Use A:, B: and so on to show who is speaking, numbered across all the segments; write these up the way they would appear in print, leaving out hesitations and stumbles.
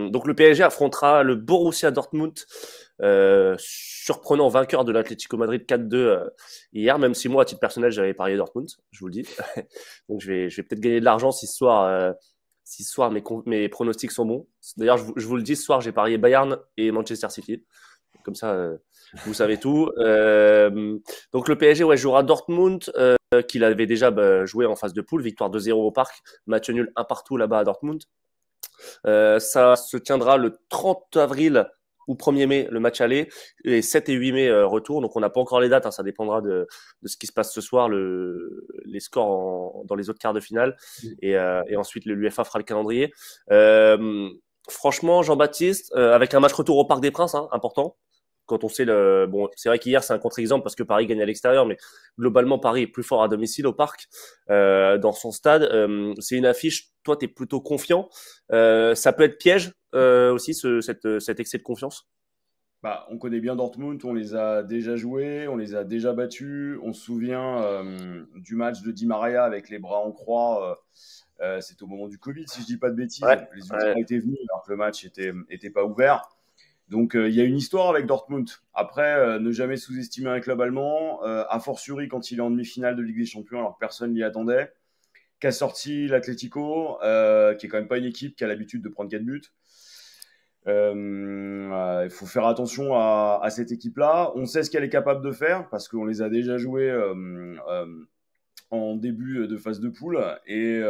A: Donc le PSG affrontera le Borussia Dortmund, surprenant vainqueur de l'Atlético Madrid 4-2 hier, même si moi, à titre personnel, j'avais parié Dortmund, je vous le dis. Donc je vais peut-être gagner de l'argent si ce soir mes pronostics sont bons. D'ailleurs, je vous le dis, ce soir, j'ai parié Bayern et Manchester City. Comme ça, vous savez tout. Donc le PSG jouera Dortmund, qu'il avait déjà joué en phase de poule, victoire 2-0 au Parc, match nul 1 partout là-bas à Dortmund. Ça se tiendra le 30 avril ou 1er mai, le match aller, et 7 et 8 mai, retour. Donc on n'a pas encore les dates, hein, ça dépendra de ce qui se passe ce soir, les scores dans les autres quarts de finale, et ensuite l'UEFA fera le calendrier. Franchement, Jean-Baptiste, avec un match retour au Parc des Princes, hein, important, quand on sait bon, c'est vrai qu'hier c'est un contre-exemple parce que Paris gagne à l'extérieur, mais globalement Paris est plus fort à domicile au Parc, dans son stade. C'est une affiche. Toi, t'es plutôt confiant. Ça peut être piège aussi cet excès de confiance.
B: Bah, on connaît bien Dortmund, on les a déjà joués, on les a déjà battus. On se souvient du match de Di Maria avec les bras en croix. C'était au moment du Covid, si je dis pas de bêtises.
A: Ouais,
B: Les ultras étaient venus alors que le match était pas ouvert. Donc il y a une histoire avec Dortmund. Après, ne jamais sous-estimer un club allemand, a fortiori quand il est en demi-finale de Ligue des Champions alors que personne n'y attendait, qu'a sorti l'Atlético, qui est quand même pas une équipe qui a l'habitude de prendre 4 buts. Il faut faire attention à cette équipe-là. On sait ce qu'elle est capable de faire parce qu'on les a déjà joués en début de phase de poule. Et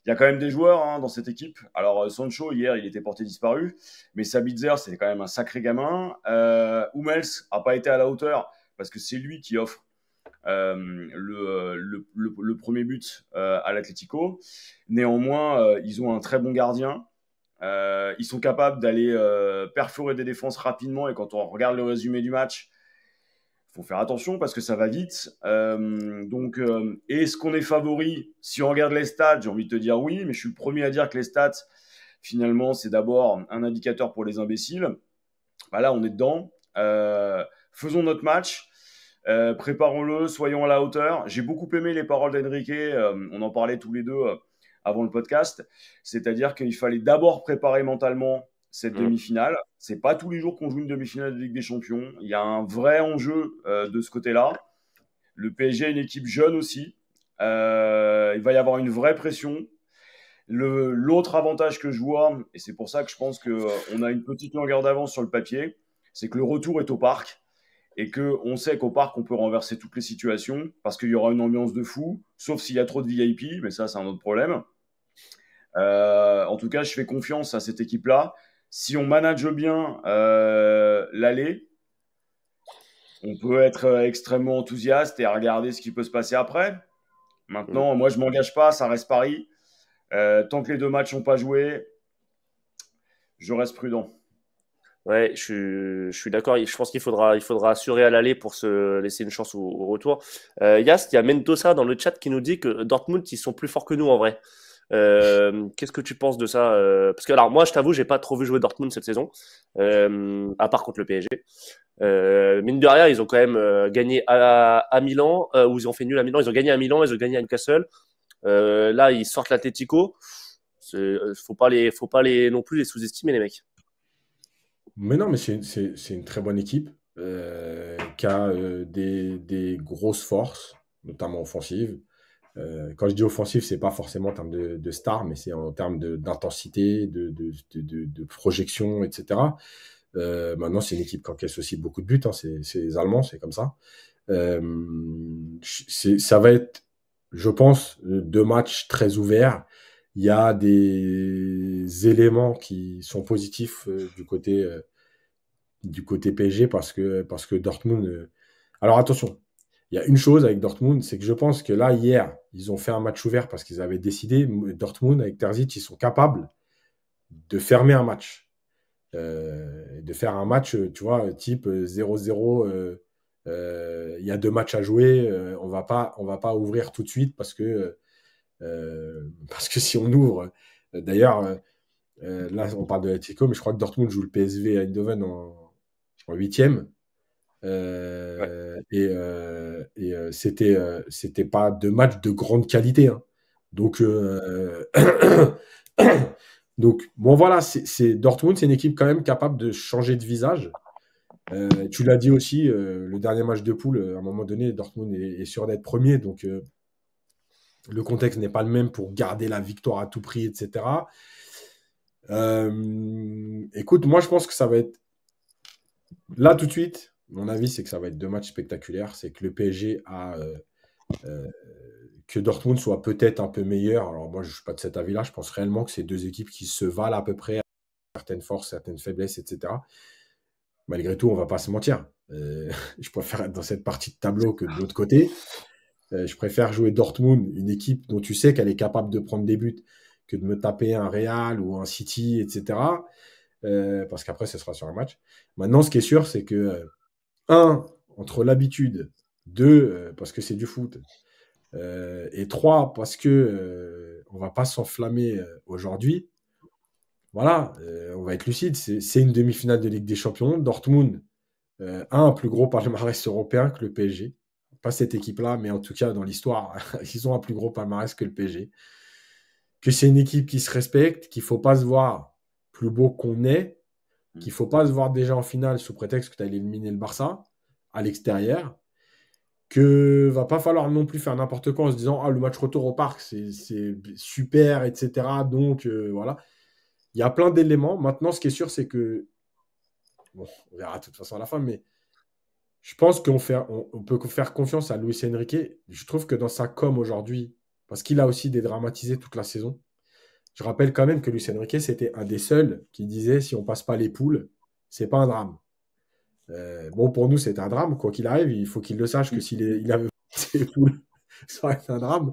B: il y a quand même des joueurs dans cette équipe. Alors Sancho, hier, il était porté disparu. Mais Sabitzer, c'est quand même un sacré gamin. Hummels n'a pas été à la hauteur parce que c'est lui qui offre le premier but à l'Atlético. Néanmoins, ils ont un très bon gardien. Ils sont capables d'aller perforer des défenses rapidement. Et quand on regarde le résumé du match, il faut faire attention parce que ça va vite. Est-ce qu'on est favori? Si on regarde les stats, j'ai envie de te dire oui, mais je suis le premier à dire que les stats, finalement, c'est d'abord un indicateur pour les imbéciles. Bah là, on est dedans. Faisons notre match. Préparons-le, soyons à la hauteur. J'ai beaucoup aimé les paroles d'Enrique. On en parlait tous les deux avant le podcast. C'est-à-dire qu'il fallait d'abord préparer mentalement cette demi-finale. C'est pas tous les jours qu'on joue une demi-finale de Ligue des Champions. Il y a un vrai enjeu de ce côté-là. Le PSG est une équipe jeune aussi. Il va y avoir une vraie pression. L'autre avantage que je vois, et c'est pour ça que je pense qu'on a une petite longueur d'avance sur le papier, c'est que le retour est au Parc et qu'on sait qu'au Parc, on peut renverser toutes les situations parce qu'il y aura une ambiance de fou, sauf s'il y a trop de VIP, mais ça, c'est un autre problème. En tout cas, je fais confiance à cette équipe-là. Si on manage bien l'aller, on peut être extrêmement enthousiaste et regarder ce qui peut se passer après. Maintenant, moi, je ne m'engage pas, ça reste Paris. Tant que les deux matchs n'ont pas joué, je reste prudent.
A: Ouais, je suis d'accord. Je pense qu'il faudra assurer à l'aller pour se laisser une chance au retour. Yast, il y a Mendoza dans le chat qui nous dit que Dortmund, ils sont plus forts que nous en vrai. Qu'est-ce que tu penses de ça? Parce que alors moi, je t'avoue, j'ai pas trop vu jouer Dortmund cette saison, à part contre le PSG. Mine de rien, ils ont quand même gagné à Milan, ou ils ont fait nul à Milan. Ils ont gagné à Milan, ils ont gagné à Newcastle. Là, ils sortent l'Atlético. Faut pas non plus les sous-estimer, les mecs.
C: Mais non, mais c'est une très bonne équipe qui a des grosses forces, notamment offensives. Quand je dis offensive, c'est pas forcément en termes de stars, mais c'est en termes d'intensité, de projection, etc. Maintenant, c'est une équipe qui encaisse aussi beaucoup de buts. Hein, c'est les Allemands, c'est comme ça. Ça va être, je pense, 2 matchs très ouverts. Il y a des éléments qui sont positifs du côté PSG parce que Dortmund. Alors attention, il y a une chose avec Dortmund, c'est que je pense que là, hier, ils ont fait un match ouvert parce qu'ils avaient décidé, Dortmund, avec Terzic, ils sont capables de fermer un match. De faire un match, tu vois, type 0-0, il y a 2 matchs à jouer, on va pas ouvrir tout de suite parce que si on ouvre, d'ailleurs, là, on parle de l'Atlético, mais je crois que Dortmund joue le PSV à Eindhoven en 8e. C'était pas 2 matchs de grande qualité. Hein. Donc, Donc, bon, voilà, Dortmund, c'est une équipe quand même capable de changer de visage. Tu l'as dit aussi, le dernier match de poule, à un moment donné, Dortmund est sûr d'être premier. Donc, le contexte n'est pas le même pour garder la victoire à tout prix, etc. Écoute, moi, je pense que ça va être. Là, tout de suite, mon avis, c'est que ça va être 2 matchs spectaculaires. C'est que le PSG a. Que Dortmund soit peut-être un peu meilleur. Alors, moi, je ne suis pas de cet avis-là. Je pense réellement que c'est 2 équipes qui se valent à peu près, certaines forces, certaines faiblesses, etc. Malgré tout, on ne va pas se mentir. Je préfère être dans cette partie de tableau que de l'autre côté. Je préfère jouer Dortmund, une équipe dont tu sais qu'elle est capable de prendre des buts, que de me taper un Real ou un City, etc. Parce qu'après, ce sera sur un match. Maintenant, ce qui est sûr, c'est que, un, entre l'habitude, deux, parce que c'est du foot, et trois, parce que on va pas s'enflammer aujourd'hui. Voilà, on va être lucide. C'est une demi-finale de Ligue des Champions. Dortmund a un plus gros palmarès européen que le PSG. Pas cette équipe-là, mais en tout cas, dans l'histoire, ils ont un plus gros palmarès que le PSG. Que c'est une équipe qui se respecte, qu'il ne faut pas se voir plus beau qu'on est, qu'il ne faut pas se voir déjà en finale sous prétexte que tu as éliminé le Barça à l'extérieur, que va pas falloir non plus faire n'importe quoi en se disant « Ah, le match retour au parc, c'est super, etc. » Donc, voilà. Il y a plein d'éléments. Maintenant, ce qui est sûr, c'est que, bon, on verra de toute façon à la fin, mais je pense on peut faire confiance à Luis Enrique. Je trouve que dans sa com aujourd'hui, parce qu'il a aussi dédramatisé toute la saison, je rappelle quand même que Luis Enrique, c'était un des seuls qui disait si on ne passe pas les poules, c'est pas un drame. Bon, pour nous, c'est un drame. Quoi qu'il arrive, il faut qu'il le sache que il avait passé les poules, ça aurait été un drame.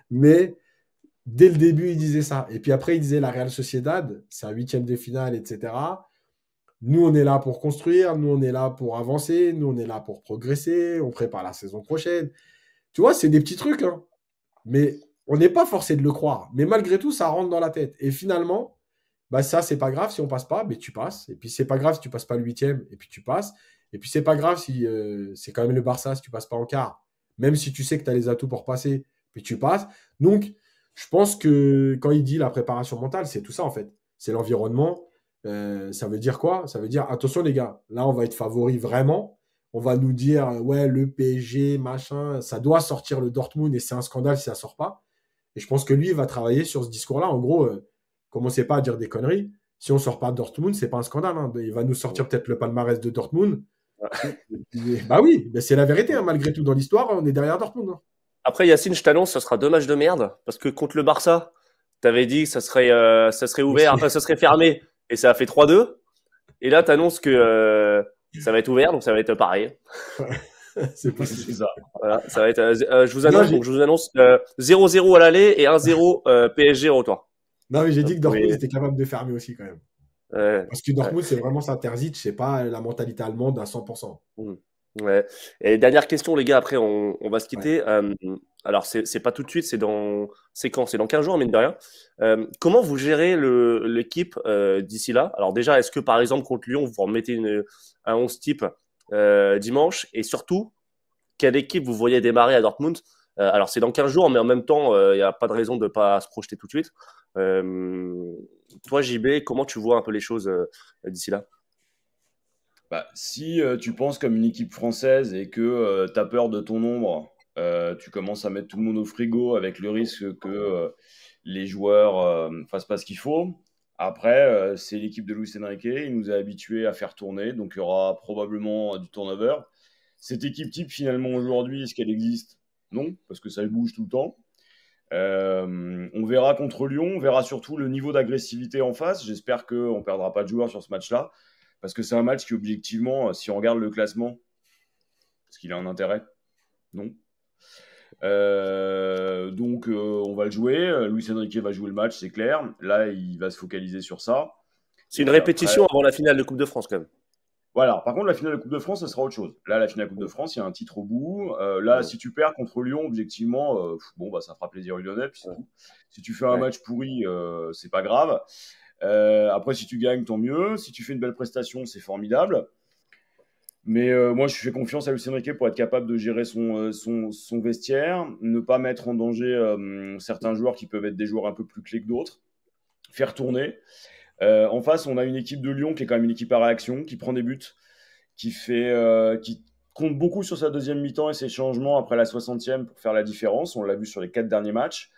C: Mais dès le début, il disait ça. Et puis après, il disait la Real Sociedad, c'est un huitième de finale, etc. Nous, on est là pour construire, nous, on est là pour avancer, nous, on est là pour progresser, on prépare la saison prochaine. Tu vois, c'est des petits trucs, hein. Mais on n'est pas forcé de le croire. Mais malgré tout, ça rentre dans la tête. Et finalement, bah ça, c'est pas grave si on passe pas, mais tu passes. Et puis, c'est pas grave si tu passes pas le huitième, et puis tu passes. Et puis, c'est pas grave si c'est quand même le Barça, si tu passes pas en quart. Même si tu sais que tu as les atouts pour passer, puis tu passes. Donc, je pense que quand il dit la préparation mentale, c'est tout ça, en fait. C'est l'environnement. Ça veut dire quoi? Ça veut dire, attention les gars, là, on va être favori vraiment. On va nous dire, ouais, le PSG, machin, ça doit sortir le Dortmund et c'est un scandale si ça ne sort pas. Et je pense que lui, il va travailler sur ce discours-là. En gros, commencez pas à dire des conneries. Si on ne sort pas de Dortmund, c'est pas un scandale, hein. Il va nous sortir peut-être le palmarès de Dortmund. Bah oui, bah c'est la vérité, hein, malgré tout. Dans l'histoire, on est derrière Dortmund, hein.
A: Après, Yacine, je t'annonce, ce sera 2 matchs de merde. Parce que contre le Barça, t'avais dit que ça serait ouvert, enfin, ça serait fermé. Et ça a fait 3-2. Et là, t'annonces que ça va être ouvert, donc ça va être pareil.
C: C'est possible.
B: C'est ça.
A: Voilà, ça va être. Je vous annonce 0-0 à l'aller et 1-0 PSG au retour.
C: Non, mais j'ai dit que Dortmund
A: Oui.
C: était capable de fermer aussi quand même. Parce que
A: Ouais.
C: Dortmund, c'est vraiment sa Terzic, c'est pas la mentalité allemande à 100%.
A: Ouais. Et dernière question, les gars, après on va se
C: Ouais.
A: quitter. Alors, c'est pas tout de suite, c'est quand? C'est dans 15 jours, mine de rien. Comment vous gérez l'équipe d'ici là? Alors, déjà, est-ce que par exemple, contre Lyon, vous remettez un 11 type dimanche? Et surtout, quelle équipe vous voyez démarrer à Dortmund? Alors, c'est dans 15 jours, mais en même temps, il n'y a pas de raison de ne pas se projeter tout de suite. Toi, JB, comment tu vois un peu les choses d'ici là?
B: Bah, si tu penses comme une équipe française et que tu as peur de ton ombre, tu commences à mettre tout le monde au frigo avec le risque que les joueurs fassent pas ce qu'il faut. Après, c'est l'équipe de Luis Enrique, il nous a habitués à faire tourner, donc il y aura probablement du turnover. Cette équipe type, finalement, aujourd'hui, est-ce qu'elle existe? Non, parce que ça bouge tout le temps. On verra contre Lyon, on verra surtout le niveau d'agressivité en face. J'espère qu'on ne perdra pas de joueurs sur ce match-là, parce que c'est un match qui, objectivement, si on regarde le classement, est-ce qu'il a un intérêt? Non. Donc, on va le jouer. Luis Enrique va jouer le match, c'est clair. Là, il va se focaliser sur ça.
A: C'est
B: Et
A: une
B: puis après,
A: répétition avant la finale de Coupe de France, quand même.
B: voilà. Par contre, la finale de Coupe de France, ça sera autre chose. Là, la finale de Coupe de France, il y a un titre au bout. Là, si tu perds contre Lyon, objectivement, bon, bah, ça fera plaisir aux Lyonnais, puis c'est tout. Si tu fais un
A: Ouais.
B: match pourri, c'est pas grave. Après, si tu gagnes, tant mieux. Si tu fais une belle prestation, c'est formidable. Mais moi, je fais confiance à Luis Enrique pour être capable de gérer son vestiaire, ne pas mettre en danger certains joueurs qui peuvent être des joueurs un peu plus clés que d'autres. faire tourner. En face, on a une équipe de Lyon qui est quand même une équipe à réaction, qui prend des buts, qui compte beaucoup sur sa deuxième mi-temps et ses changements après la 60e pour faire la différence. On l'a vu sur les 4 derniers matchs,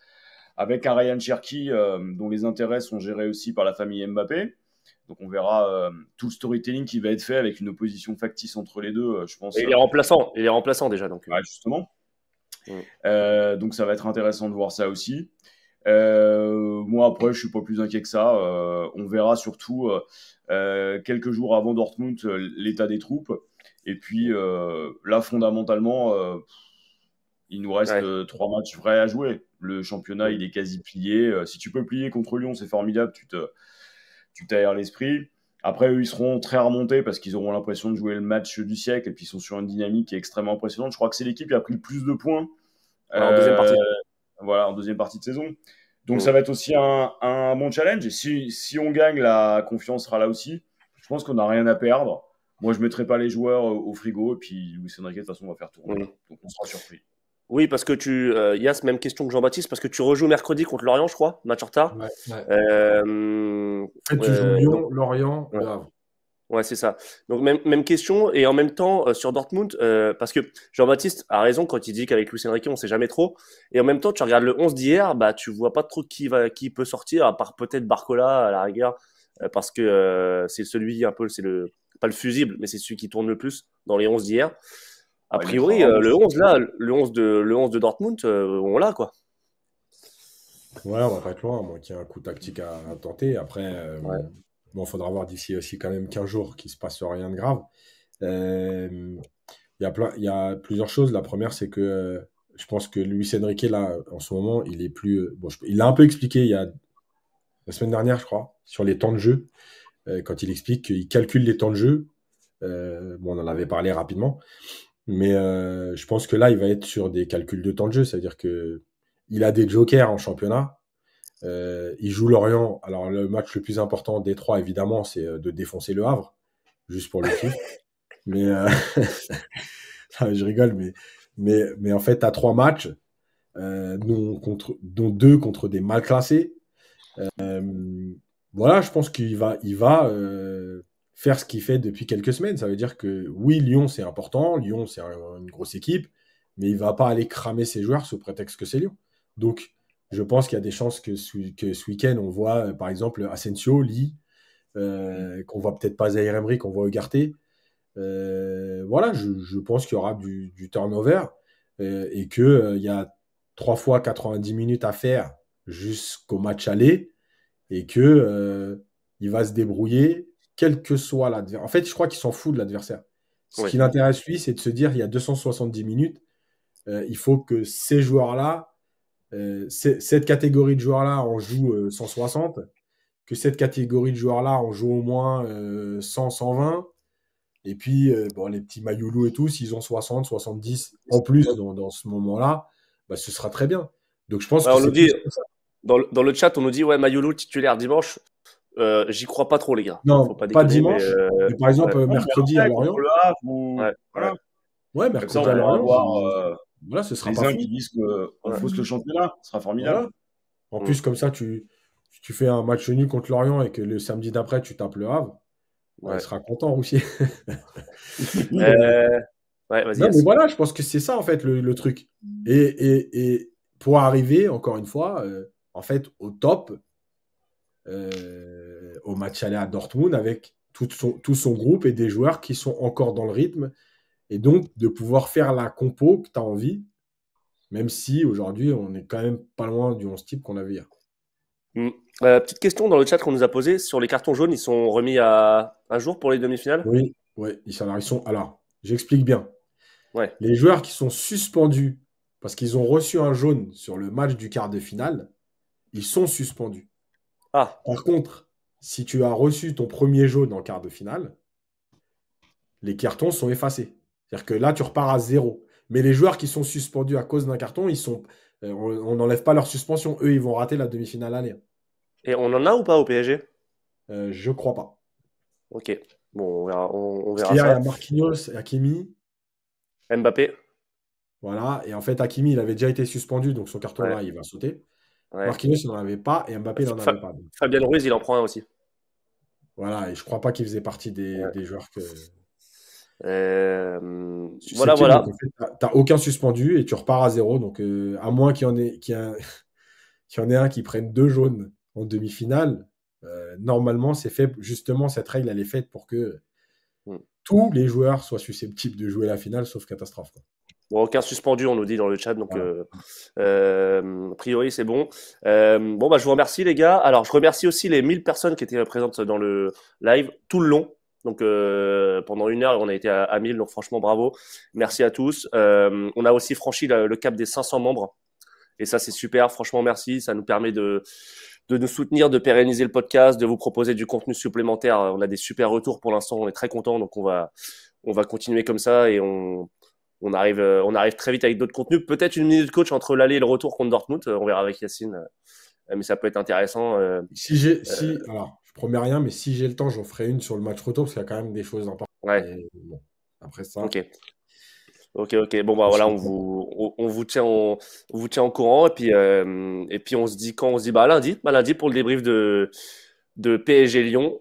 B: avec un Ryan Cherki dont les intérêts sont gérés aussi par la famille Mbappé. Donc on verra tout le storytelling qui va être fait avec une opposition factice entre les deux, je pense.
A: Et il est remplaçant déjà. Donc,
B: ouais, justement. Donc ça va être intéressant de voir ça aussi. Moi après je suis pas plus inquiet que ça. On verra surtout quelques jours avant Dortmund l'état des troupes. Et puis là fondamentalement il nous reste 3 matchs vrais à jouer. Le championnat il est quasi plié. Si tu peux plier contre Lyon c'est formidable, tu t'aères l'esprit. Après, eux, ils seront très remontés parce qu'ils auront l'impression de jouer le match du siècle et puis ils sont sur une dynamique qui est extrêmement impressionnante. Je crois que c'est l'équipe qui a pris le plus de points
A: en deuxième partie.
B: Voilà, en deuxième partie de saison. Donc ça va être aussi un bon challenge. Et si on gagne, la confiance sera là aussi. Je pense qu'on n'a rien à perdre. Moi, je ne mettrai pas les joueurs au frigo. Et puis, Luis Enrique, de toute façon, on va faire tourner. Donc on sera surpris.
A: Oui, parce que il y a cette même question que Jean-Baptiste, parce que tu rejoues mercredi contre Lorient, je crois, match en retard.
C: Ouais. En fait, tu joues Lyon, Lorient, Le Havre.
A: Ouais, c'est ça. Donc, même question. Et en même temps, sur Dortmund, parce que Jean-Baptiste a raison quand il dit qu'avec Luis Enrique, on sait jamais trop. Et en même temps, tu regardes le 11 d'hier, bah, tu vois pas trop qui peut sortir, à part peut-être Barcola, à la rigueur, parce que c'est celui un peu, pas le fusible, mais c'est celui qui tourne le plus dans les 11 d'hier. A priori, le 11 là, le 11 de Dortmund, on l'a, quoi.
C: Ouais, on va pas être loin, moi, qu'il y a un coup tactique à tenter. Après, bon, faudra voir d'ici aussi quand même 15 jours qu'il se passe rien de grave. Il y a plusieurs choses. La première, c'est que je pense que Luis Enrique, là, en ce moment, il est plus. Bon, il l'a un peu expliqué il y a la semaine dernière, je crois, sur les temps de jeu, quand il explique qu'il calcule les temps de jeu. Bon, on en avait parlé rapidement. Mais je pense que là, il va être sur des calculs de temps de jeu. C'est-à-dire qu'il a des jokers en championnat. Il joue Lorient. Alors, le match le plus important des trois, évidemment, c'est de défoncer le Havre, juste pour le kiff. Mais je rigole, mais en fait, tu as 3 matchs, dont 2 contre des mal classés. Voilà, je pense qu'il va faire ce qu'il fait depuis quelques semaines. Ça veut dire que oui, Lyon, c'est important. Lyon, c'est une grosse équipe. Mais il ne va pas aller cramer ses joueurs sous prétexte que c'est Lyon. Donc, je pense qu'il y a des chances que ce week-end, on voit, par exemple, Asensio, Lee, qu'on voit peut-être pas Zaïre Emery, qu'on voit Ugarte. Voilà, je pense qu'il y aura du turnover et qu'il y a 3 fois 90 minutes à faire jusqu'au match aller et qu'il va se débrouiller, quel que soit l'adversaire. En fait, je crois qu'il s'en fout de l'adversaire. Ce qui l'intéresse, lui, c'est de se dire il y a 270 minutes, il faut que ces joueurs-là, cette catégorie de joueurs-là en joue 160, que cette catégorie de joueurs-là en joue au moins 100, 120. Et puis, bon, les petits Mayoulou et tout, s'ils ont 60, 70 en plus dans ce moment-là, bah, ce sera très bien. Donc, je pense que
A: on nous dit, dans le chat, on nous dit, ouais, Mayoulou titulaire dimanche. J'y crois pas trop, les gars.
C: Non,
A: faut pas déconner,
C: dimanche. Mais par exemple, mercredi à Lorient.
B: Ouais,
C: mercredi à Lorient.
B: Voilà,
C: ce sera
B: les uns qui disent qu'on fausse le championnat. Ce sera formidable.
C: Voilà. En plus, comme ça, tu fais un match nul contre Lorient et que le samedi d'après, tu tapes le Havre. Il sera content, Roussier.
A: vas-y.
C: Non, mais voilà, je pense que c'est ça, en fait, le truc. Et pour arriver, encore une fois, en fait, au top, au match aller à Dortmund, avec tout son groupe et des joueurs qui sont encore dans le rythme. Et donc, de pouvoir faire la compo que tu as envie, même si aujourd'hui, on est quand même pas loin du 11 type qu'on avait hier.
A: Petite question dans le chat qu'on nous a posée sur les cartons jaunes, ils sont remis à un jour pour les demi-finales?
C: Oui, ils sont. Alors, j'explique bien.
A: Ouais.
C: Les joueurs qui sont suspendus parce qu'ils ont reçu un jaune sur le match du quart de finale, ils sont suspendus.
A: Par
C: contre, si tu as reçu ton premier jaune en quart de finale, les cartons sont effacés. C'est-à-dire que là, tu repars à 0. Mais les joueurs qui sont suspendus à cause d'un carton, on n'enlève pas leur suspension. Eux, ils vont rater la demi-finale aller.
A: Et on en a ou pas au PSG?
C: Je crois pas.
A: Ok. Bon, on verra
C: ça. Il y
A: a
C: Marquinhos, Hakimi.
A: Mbappé.
C: Voilà. Et en fait, Hakimi, il avait déjà été suspendu, donc son carton-là, il va sauter.
A: Ouais.
C: Marquinhos, il n'en avait pas et Mbappé, il n'en avait pas. Donc,
A: Fabien Ruiz, il en prend un aussi.
C: voilà, et je crois pas qu'il faisait partie
A: Ouais.
C: des joueurs
A: Voilà,
C: susceptibles.
A: voilà.
C: Donc, en fait, t'as aucun suspendu et tu repars à zéro. Donc, à moins qu'il y en ait un qui prenne 2 jaunes en demi-finale, normalement, c'est fait. Justement, cette règle, elle est faite pour que
A: Hmm.
C: tous les joueurs soient susceptibles de jouer la finale, sauf catastrophe, quoi.
A: Bon, aucun suspendu, on nous dit dans le chat, donc
C: Voilà.
A: a priori c'est bon. Bon, bah, je vous remercie les gars. Alors, je remercie aussi les 1000 personnes qui étaient présentes dans le live tout le long. Donc pendant 1 heure, on a été à 1000, donc franchement bravo. Merci à tous. On a aussi franchi le cap des 500 membres. Et ça, c'est super. Franchement, merci. Ça nous permet de nous soutenir, de pérenniser le podcast, de vous proposer du contenu supplémentaire. On a des super retours pour l'instant. On est très contents. Donc, on va continuer comme ça et on arrive très vite avec d'autres contenus. Peut-être une minute coach entre l'aller et le retour contre Dortmund. On verra avec Yacine. Mais ça peut être intéressant.
C: Alors, je promets rien, mais si j'ai le temps, j'en ferai une sur le match retour parce qu'il y a quand même des choses importantes.
A: Ouais.
C: Et bon, après ça.
A: Ok. Bon, bah voilà, on vous tient au courant. Et puis on se dit quand on se dit bah lundi pour le débrief de PSG Lyon.